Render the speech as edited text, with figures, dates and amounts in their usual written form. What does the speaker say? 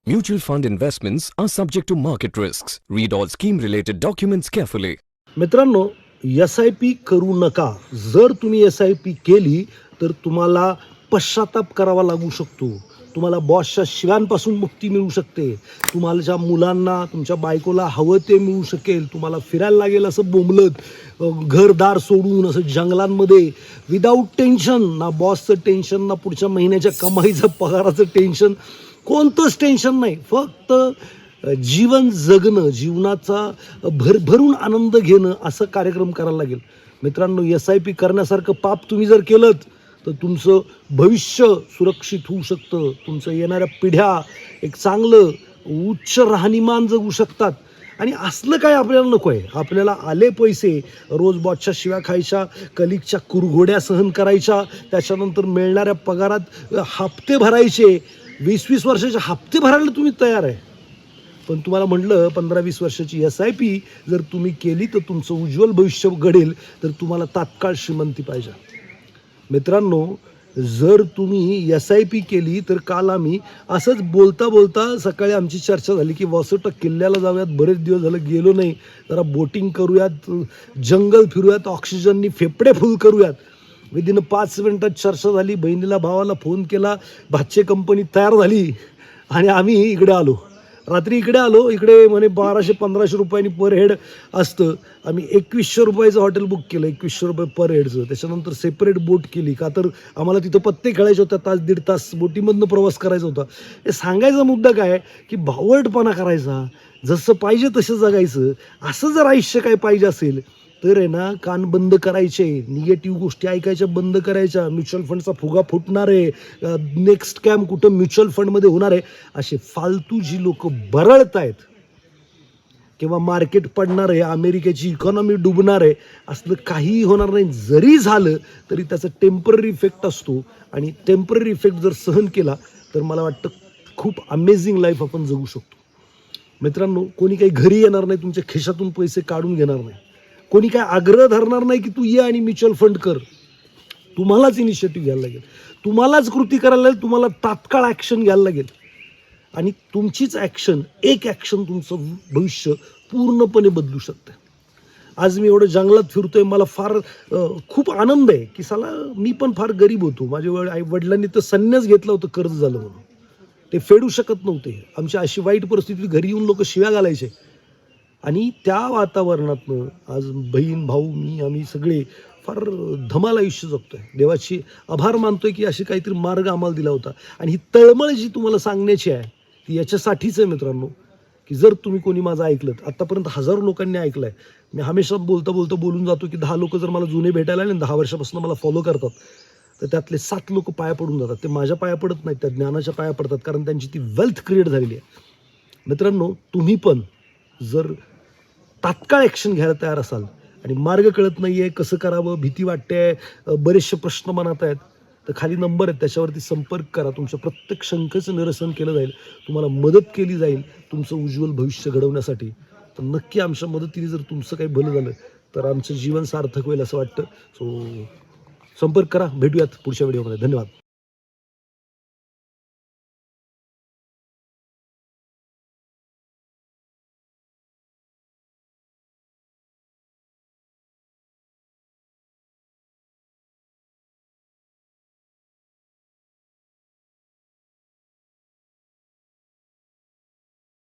Mutual fund investments are subject to market risks. Read all scheme related documents carefully. मित्रांनो, SIP करू नका. जर तुम्ही SIP केली तर तुम्हाला पश्चाताप करावा लागू शकतो. तुम्हाला बॉसच्या शिव्यांपासून मुक्ती मिळू शकते. तुम्हाला मुलांना, तुमच्या बायकोला हवं ते मिळू शकेल. तुम्हाला फिरायला लागेल असं बोंबलत, घरदार सोडून असं जंगलांमध्ये विदाऊट टेन्शन, ना बॉसचं टेन्शन, ना पुढच्या महिन्याच्या कमाईचं पगाराचं टेन्शन, कोणतंच टेन्शन नाही. फक्त जीवन जगणं, जीवनाचा भरभरून आनंद घेणं, असं कार्यक्रम करायला लागेल. मित्रांनो, SIP करण्यासारखं पाप तुम्ही जर केलं तर तुमचं भविष्य सुरक्षित होऊ शकतं. तुमचं येणाऱ्या पिढ्या एक चांगलं उच्च राहणीमान जगू शकतात. आणि असलं काय आपल्याला नको आहे. आपल्याला आले पैसे, रोज बॉसच्या शिव्या खायच्या, कलिगच्या कुरघोड्या सहन करायच्या, त्याच्यानंतर मिळणाऱ्या पगारात हप्ते भरायचे. 20-20 वर्षाचे हप्ते भरायला तुम्ही तयार आहे. पण तुम्हाला म्हटलं 15-20 वर्षाची SIP जर तुम्ही केली तर तुमचं उज्ज्वल भविष्य घडेल, तर तुम्हाला तात्काळ श्रीमंती पाहिजे. मित्रांनो, जर तुम्ही SIP केली तर काल आम्ही असंच बोलता बोलता सकाळी आमची चर्चा झाली की वासोटा किल्ल्याला जाऊयात, बरेच दिवस झालं गेलो नाही, जरा बोटिंग करूयात, जंगल फिरूयात, ऑक्सिजननी फेफडे फुल करूयात. विदिन 5 मिनिटात चर्चा झाली. बहिणीला भावाला फोन केला, भाचे कंपनी तयार झाली आणि आम्ही इकडे आलो. रात्री इकडे आलो. इकडे म्हणे 1200-1500 रुपयांनी पर हेड असतं. आम्ही 2100 रुपयाचं हॉटेल बुक केलं, 2100 रुपये पर हेडचं. त्याच्यानंतर सेपरेट बोट केली, का तर आम्हाला तिथं पत्ते खेळायचे होते. तास दीड तास बोटीमधनं प्रवास करायचा होता. हे सांगायचा मुद्दा काय की भावटपणा करायचा, जसं पाहिजे तसं जगायचं. असं जर आयुष्य काय पाहिजे असेल तर आहे ना, कान बंद करायचे, निगेटिव्ह गोष्टी ऐकायच्या बंद करायच्या. म्युच्युअल फंडचा फुगा फुटणार आहे, नेक्स्ट कॅम कुठं म्युच्युअल फंडमध्ये होणार आहे, असे फालतू जी लोक बरळत आहेत किंवा मार्केट पडणार आहे, अमेरिकेची इकॉनॉमी डुबणार आहे, असलं काहीही होणार नाही. जरी झालं तरी त्याचा टेम्पररी इफेक्ट असतो. आणि टेम्पररी इफेक्ट जर सहन केला तर मला वाटतं खूप अमेझिंग लाईफ आपण जगू शकतो. मित्रांनो, कोणी काही घरी येणार नाही, तुमच्या खिशातून पैसे काढून घेणार नाही. कोणी काय आग्रह धरणार नाही की तू ये आणि म्युच्युअल फंड कर. तुम्हालाच इनिशिएटिव्ह घ्यायला लागेल, तुम्हालाच कृती करायला लागेल, तुम्हाला तात्काळ ॲक्शन घ्यायला लागेल. आणि तुमचीच ॲक्शन, एक ॲक्शन तुमचं भविष्य पूर्णपणे बदलू शकते. आज मी एवढं जंगलात फिरतोय, मला फार खूप आनंद आहे की साला मी पण फार गरीब होतो. माझ्या आई वडिलांनी तर संन्यास घेतला होतं कर्ज झालं म्हणून. ते फेडू शकत नव्हते. आमची अशी वाईट परिस्थिती, घरी येऊन लोक शिव्या घालायचे. आणि त्या वातावरणातनं आज बहीण भाऊ मी आम्ही सगळे फार धमाल आयुष्य जगतोय. देवाची आभार मानतोय की अशी काहीतरी मार्ग आम्हाला दिला होता. आणि ही तळमळ जी तुम्हाला सांगण्याची आहे ती याच्यासाठीच आहे मित्रांनो, की जर तुम्ही कोणी माझं ऐकलं, आत्तापर्यंत हजारो लोकांनी ऐकलं आहे. मी हमेशा बोलता बोलता बोलून जातो की 10 लोक जर मला जुने भेटायला आले, 10 वर्षापासून मला फॉलो करतात, तर त्यातले 7 लोक पाया पडून जातात. ते माझ्या पाया पडत नाहीत, त्या ज्ञानाच्या पाया पडतात, कारण त्यांची ती वेल्थ क्रिएट झालेली आहे. मित्रांनो, तुम्ही पण जर तात्काळ ॲक्शन घ्यायला तयार असाल आणि मार्ग कळत नाही आहे, कसं करावं, भीती वाटते, बरेचसे प्रश्न मनात आहेत, तर खाली नंबर आहेत, त्याच्यावरती संपर्क करा. तुमच्या प्रत्येक शंकेचं निरसन केलं जाईल, तुम्हाला मदत केली जाईल तुमचं उज्ज्वल भविष्य घडवण्यासाठी. तर नक्की आमच्या मदतीने जर तुमचं काही भलं झालं तर आमचं जीवन सार्थक होईल असं वाटतं. सो संपर्क करा. भेटूयात पुढच्या व्हिडिओमध्ये. धन्यवाद.